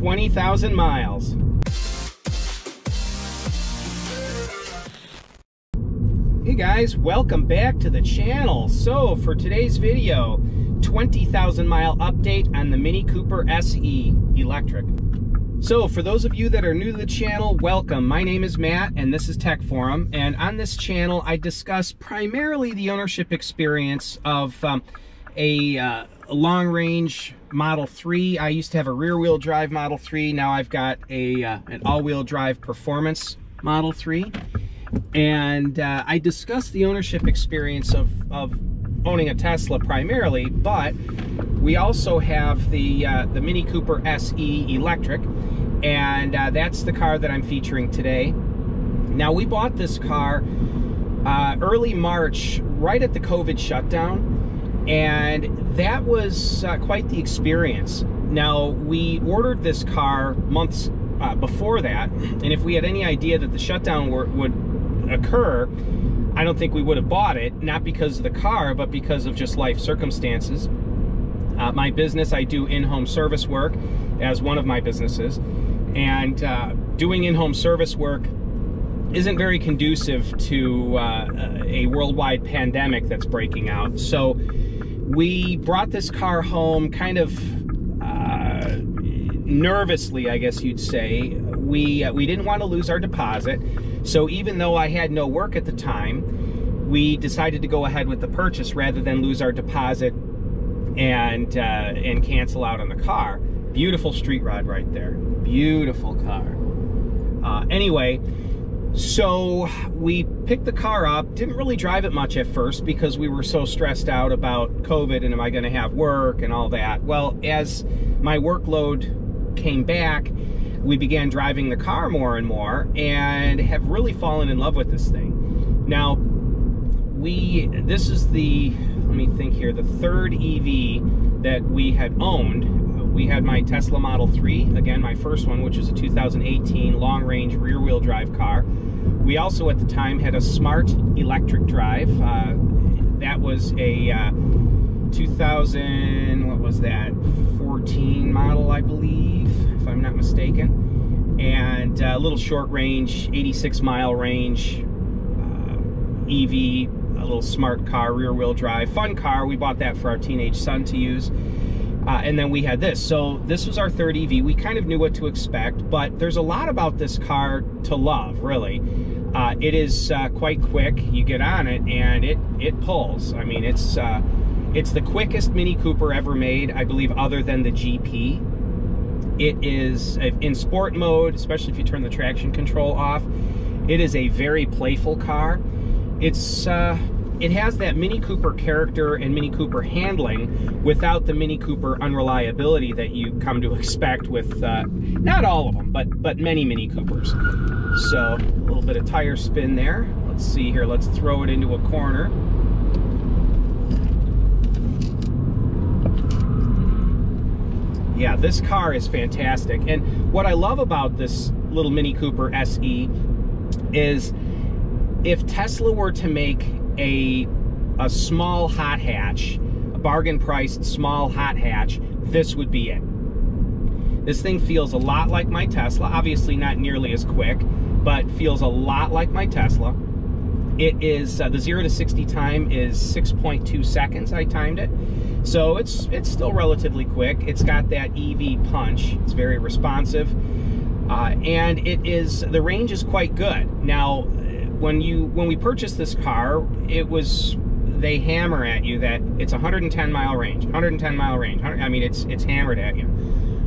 20,000 miles. Hey guys, welcome back to the channel. So for today's video, 20,000 mile update on the Mini Cooper SE electric. So for those of you that are new to the channel, welcome. My name is Matt and this is Tech Forum, and on this channel I discuss primarily the ownership experience of a long-range Model 3. I used to have a rear-wheel drive Model 3. Now I've got an all-wheel drive performance Model 3. And I discuss the ownership experience of owning a Tesla primarily, but we also have the Mini Cooper SE electric, and that's the car that I'm featuring today. Now, we bought this car early March, right at the COVID shutdown, and that was quite the experience. Now, we ordered this car months before that, and if we had any idea that the shutdown would occur, I don't think we would have bought it, not because of the car, but because of just life circumstances. My business, I do in-home service work as one of my businesses, and doing in-home service work isn't very conducive to a worldwide pandemic that's breaking out. So we brought this car home kind of nervously, I guess you'd say. We didn't want to lose our deposit, so even though I had no work at the time, we decided to go ahead with the purchase rather than lose our deposit and cancel out on the car. Beautiful street rod right there. Beautiful car. Anyway, so we picked the car up. Didn't really drive it much at first because we were so stressed out about COVID and am I going to have work and all that. Well, as my workload came back, we began driving the car more and more and have really fallen in love with this thing. Now, this is the, let me think here, the third EV that we had owned. We had my Tesla Model 3, again, my first one, which was a 2018 long-range rear-wheel drive car. We also, at the time, had a smart electric drive. That was a 2000, what was that, 14 model, I believe, if I'm not mistaken, and a little short range, 86 mile range EV, a little smart car, rear wheel drive, fun car. We bought that for our teenage son to use, and then we had this. So this was our third EV. We kind of knew what to expect, but there's a lot about this car to love, really. It is quite quick. You get on it and it pulls. I mean, it's the quickest Mini Cooper ever made, I believe, other than the GP. It is, in sport mode, especially if you turn the traction control off, it is a very playful car. It has that Mini Cooper character and Mini Cooper handling without the Mini Cooper unreliability that you come to expect with, not all of them, but many Mini Coopers. So, a little bit of tire spin there. Let's see here, let's throw it into a corner. Yeah, this car is fantastic, and what I love about this little Mini Cooper SE is if Tesla were to make a small hot hatch, a bargain priced small hot hatch, this would be it. This thing feels a lot like my Tesla, obviously not nearly as quick, but feels a lot like my Tesla. It is, the 0 to 60 time is 6.2 seconds, I timed it. So it's still relatively quick. It's got that EV punch. It's very responsive, and the range is quite good. Now, when we purchased this car, they hammer at you that it's 110 mile range, 110 mile range. I mean, it's hammered at you.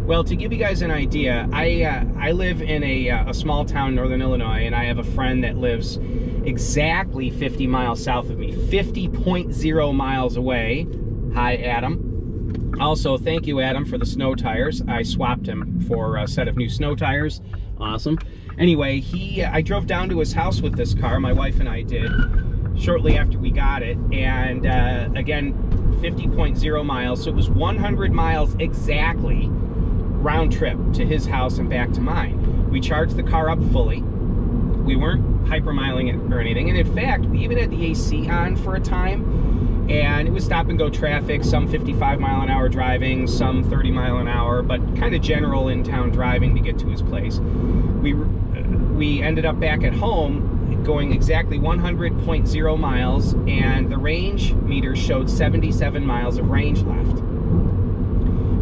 Well, to give you guys an idea, I live in a small town in northern Illinois, and I have a friend that lives exactly 50 miles south of me, 50.0 miles away. Hi, Adam. Also, thank you, Adam, for the snow tires. I swapped him for a set of new snow tires. Awesome. Anyway, I drove down to his house with this car, my wife and I did, shortly after we got it, and again, 50.0 miles, so it was 100 miles exactly round trip to his house and back to mine. We charged the car up fully. We weren't hypermiling it or anything, and in fact, we even had the AC on for a time, and it was stop and go traffic, some 55-mile-an-hour driving, some 30-mile-an-hour, but kind of general in-town driving to get to his place. We ended up back at home going exactly 100.0 miles, and the range meter showed 77 miles of range left.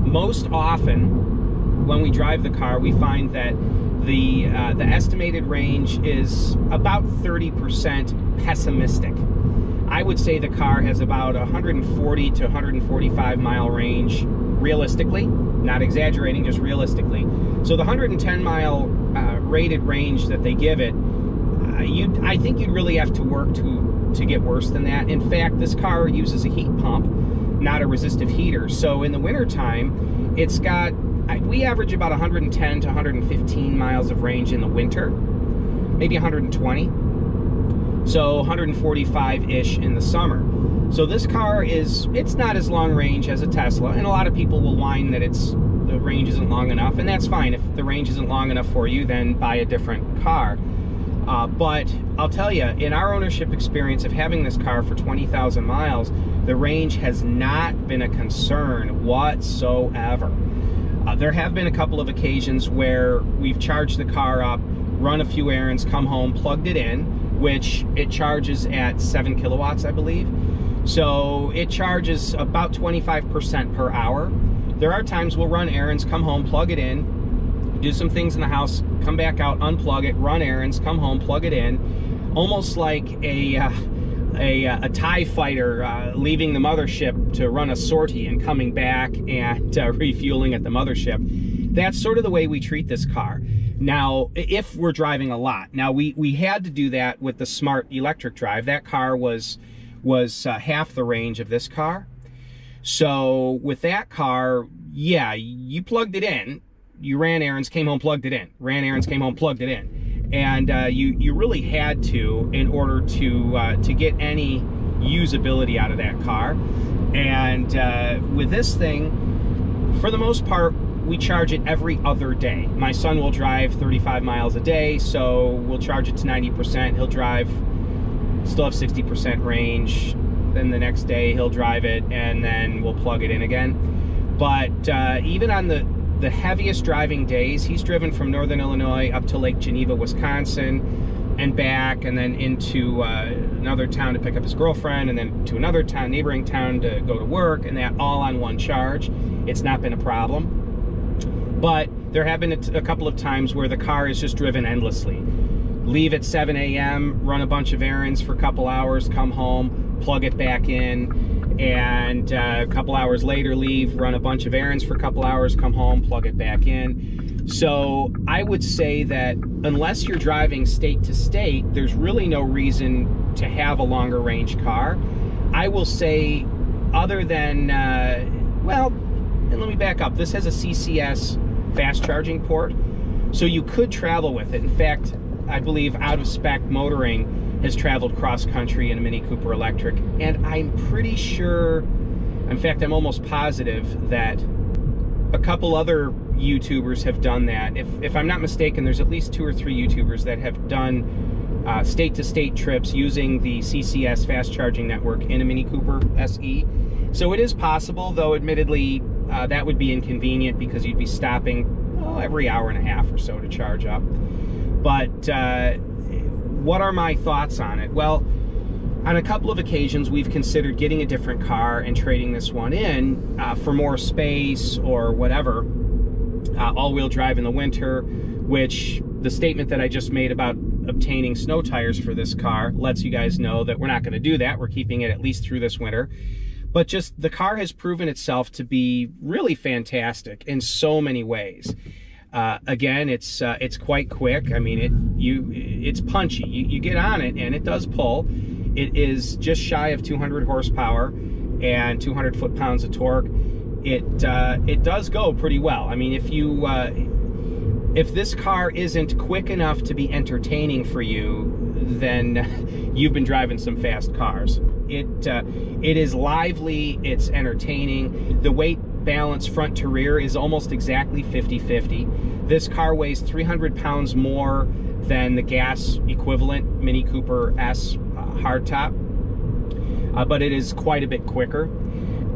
Most often, when we drive the car, we find that the estimated range is about 30% pessimistic. I would say the car has about 140 to 145 mile range realistically, not exaggerating, just realistically. So the 110 mile rated range that they give it, I think you'd really have to work to get worse than that. In fact, this car uses a heat pump, not a resistive heater. So in the wintertime, it's got, we average about 110 to 115 miles of range in the winter, maybe 120. So 145-ish in the summer. So this car it's not as long range as a Tesla, and a lot of people will whine that the range isn't long enough, and that's fine. If the range isn't long enough for you, then buy a different car. But I'll tell you, in our ownership experience of having this car for 20,000 miles, the range has not been a concern whatsoever. There have been a couple of occasions where we've charged the car up, run a few errands, come home, plugged it in, which it charges at 7 kilowatts, I believe. So it charges about 25% per hour. There are times we'll run errands, come home, plug it in, do some things in the house, come back out, unplug it, run errands, come home, plug it in. Almost like a TIE fighter leaving the mothership to run a sortie and coming back and refueling at the mothership. That's sort of the way we treat this car. Now, if we're driving a lot. Now, we had to do that with the Smart electric drive. That car was half the range of this car. So with that car, yeah, you plugged it in, you ran errands, came home, plugged it in, ran errands, came home, plugged it in, and you really had to in order to get any usability out of that car. And with this thing, for the most part, we charge it every other day. My son will drive 35 miles a day, so we'll charge it to 90%. He'll drive, still have 60% range. Then the next day he'll drive it, and then we'll plug it in again. But even on the heaviest driving days, he's driven from Northern Illinois up to Lake Geneva, Wisconsin, and back, and then into another town to pick up his girlfriend, and then to another town, neighboring town, to go to work, and that all on one charge. It's not been a problem. But there have been a couple of times where the car is just driven endlessly. Leave at 7 a.m., run a bunch of errands for a couple hours, come home, plug it back in, and a couple hours later leave, run a bunch of errands for a couple hours, come home, plug it back in. So I would say that unless you're driving state to state, there's really no reason to have a longer range car. I will say, other than, well, and let me back up. This has a CCS fast charging port, so you could travel with it. In fact, I believe Out of Spec Motoring has traveled cross country in a Mini Cooper electric, and I'm pretty sure, in fact, I'm almost positive that a couple other YouTubers have done that. If I'm not mistaken, there's at least 2 or 3 YouTubers that have done state-to-state trips using the CCS fast charging network in a Mini Cooper SE. So it is possible, though admittedly that would be inconvenient because you'd be stopping every hour and a half or so to charge up. But what are my thoughts on it? Well, on a couple of occasions we've considered getting a different car and trading this one in for more space or whatever, all-wheel drive in the winter, which the statement that I just made about obtaining snow tires for this car lets you guys know that we're not going to do that. We're keeping it at least through this winter. But just the car has proven itself to be really fantastic in so many ways. Again, it's quite quick. I mean, it's punchy. You get on it and it does pull. It is just shy of 200 horsepower and 200 foot-pounds of torque. It does go pretty well. I mean, if this car isn't quick enough to be entertaining for you, then you've been driving some fast cars. It is lively, it's entertaining. The weight balance front to rear is almost exactly 50-50. This car weighs 300 pounds more than the gas equivalent Mini Cooper S hardtop. but it is quite a bit quicker.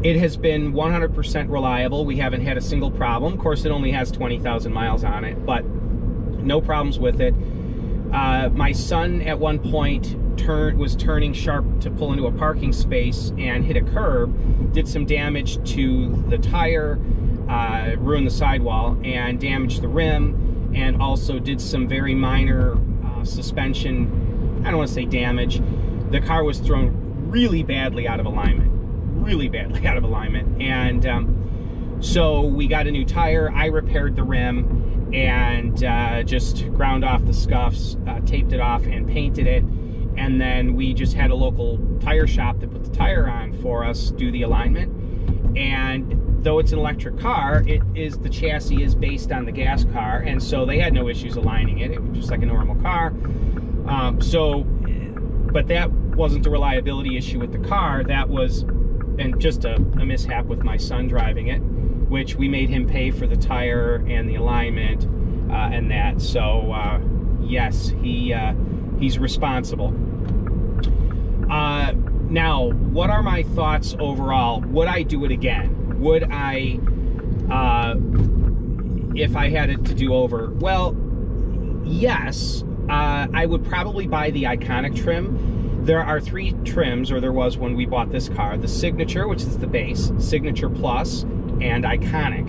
It has been 100% reliable. We haven't had a single problem. Of course, it only has 20,000 miles on it, but no problems with it. My son at one point was turning sharp to pull into a parking space and hit a curb, did some damage to the tire, ruined the sidewall, and damaged the rim, and also did some very minor suspension, I don't want to say damage. The car was thrown really badly out of alignment, and so we got a new tire. I repaired the rim and just ground off the scuffs, taped it off and painted it, and then we just had a local tire shop that put the tire on for us, do the alignment. And though it's an electric car, the chassis is based on the gas car, and so they had no issues aligning it. It was just like a normal car. But that wasn't a reliability issue with the car. That was just a mishap with my son driving it, which we made him pay for the tire and the alignment and that. So yes, he's responsible. Now, what are my thoughts overall? Would I do it again? Would I, if I had it to do over? Well, yes. I would probably buy the Iconic trim. There are 3 trims, or there was when we bought this car: the Signature, which is the base, Signature Plus, and Iconic.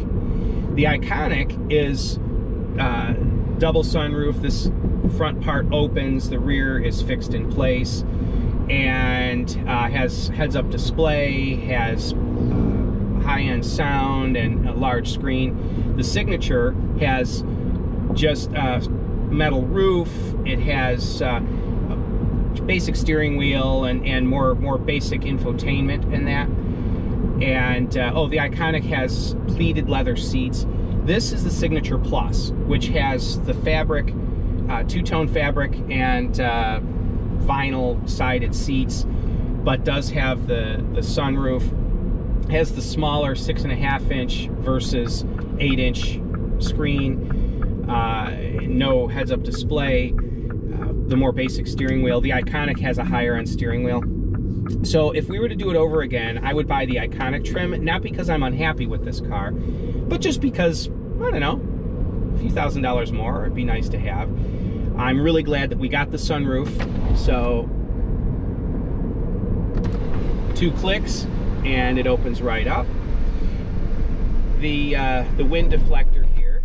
The Iconic is double sunroof. This front part opens, the rear is fixed in place, and has heads-up display, has high-end sound and a large screen. The Signature has just metal roof. It has basic steering wheel and more basic infotainment in that. And oh, the Iconic has pleated leather seats. This is the Signature Plus, which has the fabric, two-tone fabric and vinyl sided seats, but does have the sunroof. Has the smaller 6.5-inch versus 8-inch screen. No heads-up display, the more basic steering wheel. The Iconic has a higher-end steering wheel. So if we were to do it over again, I would buy the Iconic trim, not because I'm unhappy with this car, but just because, I don't know, a few $1,000s more, it'd be nice to have. I'm really glad that we got the sunroof. So 2 clicks and it opens right up. The wind deflector here,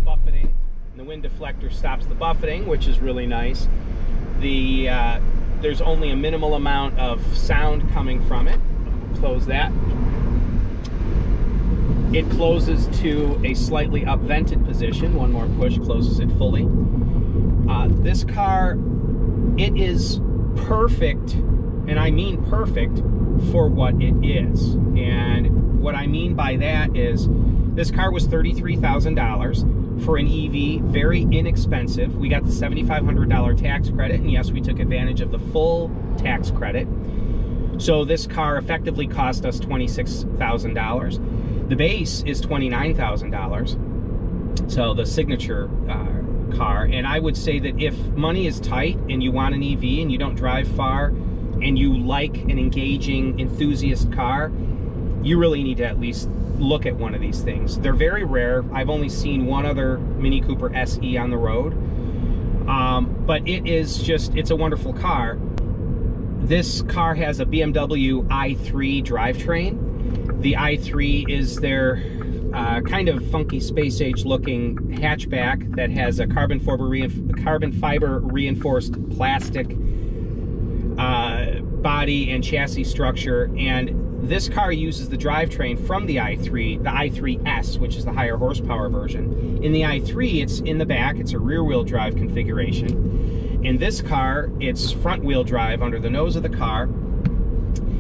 buffeting. And the wind deflector stops the buffeting, which is really nice. There's only a minimal amount of sound coming from it. Close that. It closes to a slightly up-vented position. One more push closes it fully. This car, it is perfect, and I mean perfect, for what it is. And what I mean by that is, this car was $33,000 for an EV, very inexpensive. We got the $7,500 tax credit, and yes, we took advantage of the full tax credit. So this car effectively cost us $26,000. The base is $29,000. So the Signature car, and I would say that if money is tight and you want an EV and you don't drive far and you like an engaging enthusiast car, you really need to at least look at one of these things. They're very rare. I've only seen one other Mini Cooper SE on the road, but it's a wonderful car. This car has a BMW i3 drivetrain. The i3 is their kind of funky space age looking hatchback that has a carbon fiber reinforced plastic body and chassis structure, and this car uses the drivetrain from the i3, the i3S, which is the higher horsepower version. In the i3, it's in the back, it's a rear-wheel drive configuration. In this car, it's front-wheel drive under the nose of the car.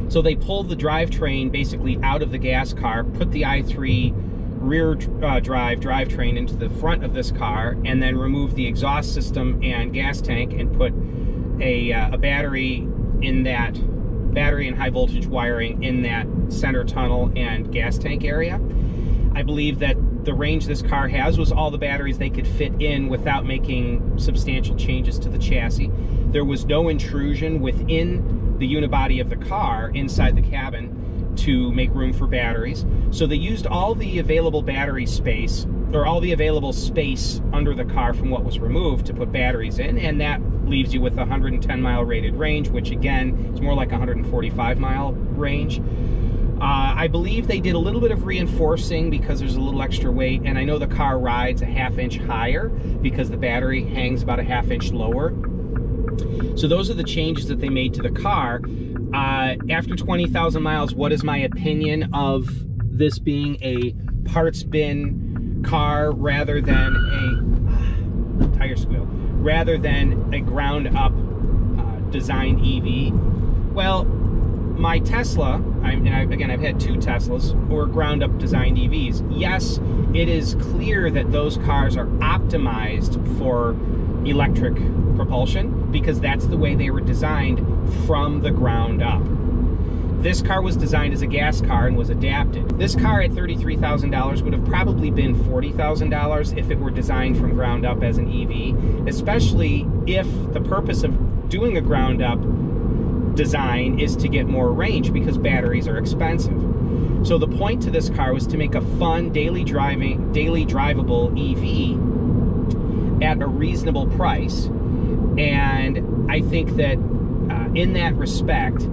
So they pulled the drivetrain basically out of the gas car, put the i3 rear drivetrain into the front of this car, and then removed the exhaust system and gas tank and put a battery in that, battery and high voltage wiring in that center tunnel and gas tank area. I believe that the range this car has was all the batteries they could fit in without making substantial changes to the chassis. There was no intrusion within the unibody of the car inside the cabin to make room for batteries. So they used all the available battery space, or all the available space under the car from what was removed to put batteries in, and that leaves you with a 110-mile rated range, which again is more like a 145-mile range. I believe they did a little bit of reinforcing because there's a little extra weight, and I know the car rides a half-inch higher because the battery hangs about a half-inch lower. So those are the changes that they made to the car. After 20,000 miles, what is my opinion of this being a parts bin car rather than a tire squeal, rather than a ground-up designed EV? Well, my Tesla, again, I've had 2 Teslas, were ground-up designed EVs. Yes, it is clear that those cars are optimized for electric propulsion because that's the way they were designed from the ground up. This car was designed as a gas car and was adapted. This car at $33,000 would have probably been $40,000 if it were designed from ground up as an EV, especially if the purpose of doing a ground up design is to get more range because batteries are expensive. So the point to this car was to make a fun, daily drivable EV at a reasonable price. And I think that in that respect,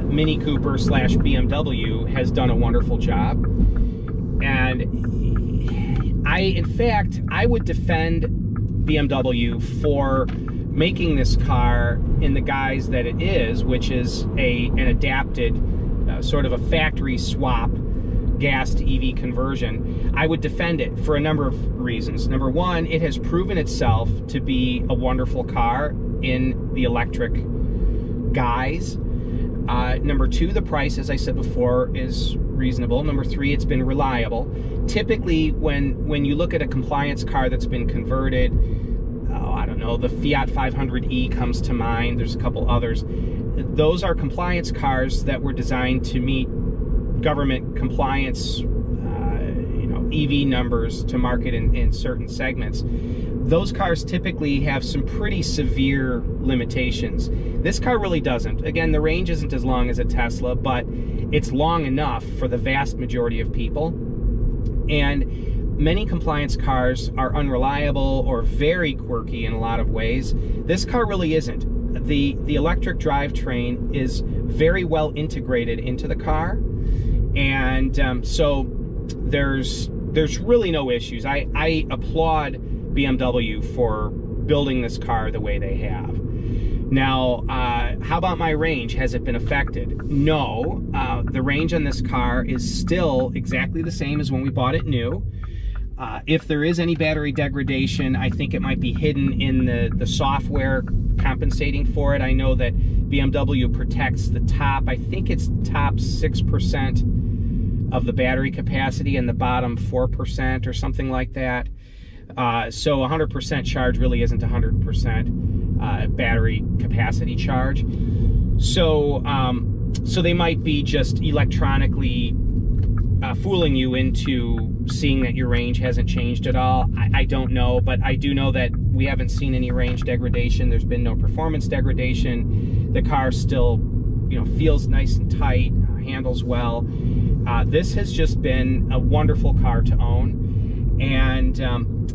Mini Cooper / BMW has done a wonderful job. And in fact, I would defend BMW for making this car in the guise that it is, which is an adapted, sort of a factory swap gas to EV conversion. I would defend it for a number of reasons. Number one, it has proven itself to be a wonderful car in the electric guise. Number two, the price, as I said before, is reasonable. Number three, it's been reliable. Typically, when you look at a compliance car that's been converted, I don't know, the Fiat 500e comes to mind, there's a couple others. Those are compliance cars that were designed to meet government compliance, EV numbers to market in certain segments. Those cars typically have some pretty severe limitations. This car really doesn't. Again, the range isn't as long as a Tesla, but it's long enough for the vast majority of people. And many compliance cars are unreliable or very quirky in a lot of ways. This car really isn't. The electric drivetrain is very well integrated into the car, and so there's really no issues. I applaud BMW for building this car the way they have. Now, how about my range? Has it been affected? No. The range on this car is still exactly the same as when we bought it new. If there is any battery degradation, I think it might be hidden in the software compensating for it. I know that BMW protects the top, I think it's top 6% of the battery capacity and the bottom 4% or something like that. So 100% charge really isn't 100% battery capacity charge. So, so they might be just electronically fooling you into seeing that your range hasn't changed at all. I don't know, but I do know that we haven't seen any range degradation. There's been no performance degradation. The car still, feels nice and tight, handles well. This has just been a wonderful car to own. And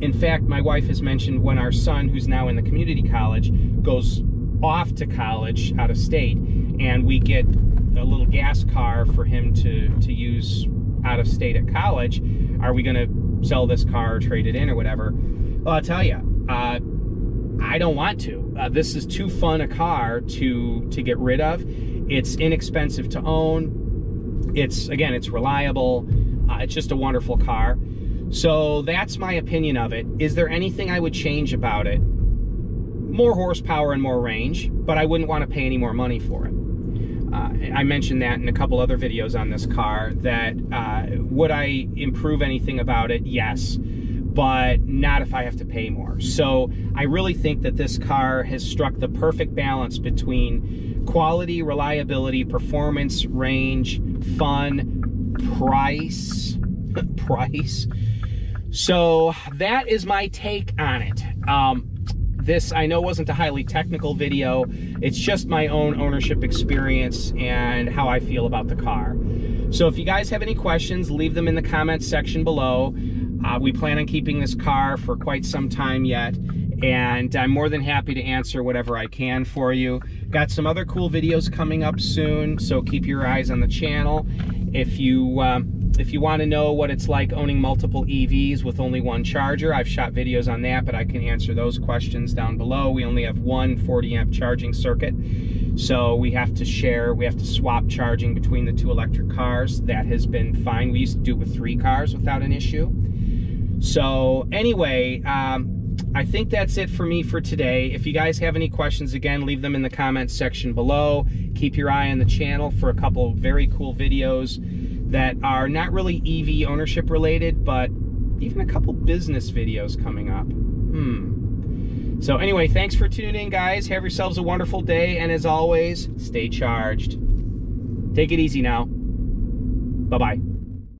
in fact, my wife has mentioned when our son, who's now in the community college, goes off to college out of state, and we get a little gas car for him to use out of state at college, are we going to sell this car or trade it in or whatever? Well, I'll tell you, I don't want to. This is too fun a car to get rid of. It's inexpensive to own. It's reliable. It's just a wonderful car. So that's my opinion of it. Is there anything I would change about it? More horsepower and more range, but I wouldn't want to pay any more money for it. I mentioned that in a couple other videos on this car, that would I improve anything about it? Yes, but not if I have to pay more. So I really think that this car has struck the perfect balance between quality, reliability, performance, range, fun, price. So that is my take on it. This, I know, wasn't a highly technical video. It's just my own ownership experience and how I feel about the car. So if you guys have any questions, leave them in the comments section below. We plan on keeping this car for quite some time yet, and I'm more than happy to answer whatever I can for you. Got some other cool videos coming up soon, so keep your eyes on the channel. If you want to know what it's like owning multiple EVs with only one charger, I've shot videos on that, but I can answer those questions down below. We only have one 40 amp charging circuit, so we have to swap charging between the two electric cars. That has been fine. We used to do it with 3 cars without an issue. So anyway, I think that's it for me for today. If you guys have any questions, again, leave them in the comments section below. Keep your eye on the channel for a couple of very cool videos that are not really EV ownership related, but even a couple business videos coming up. So anyway, thanks for tuning in, guys. Have yourselves a wonderful day, and as always, stay charged. Take it easy now. Bye-bye.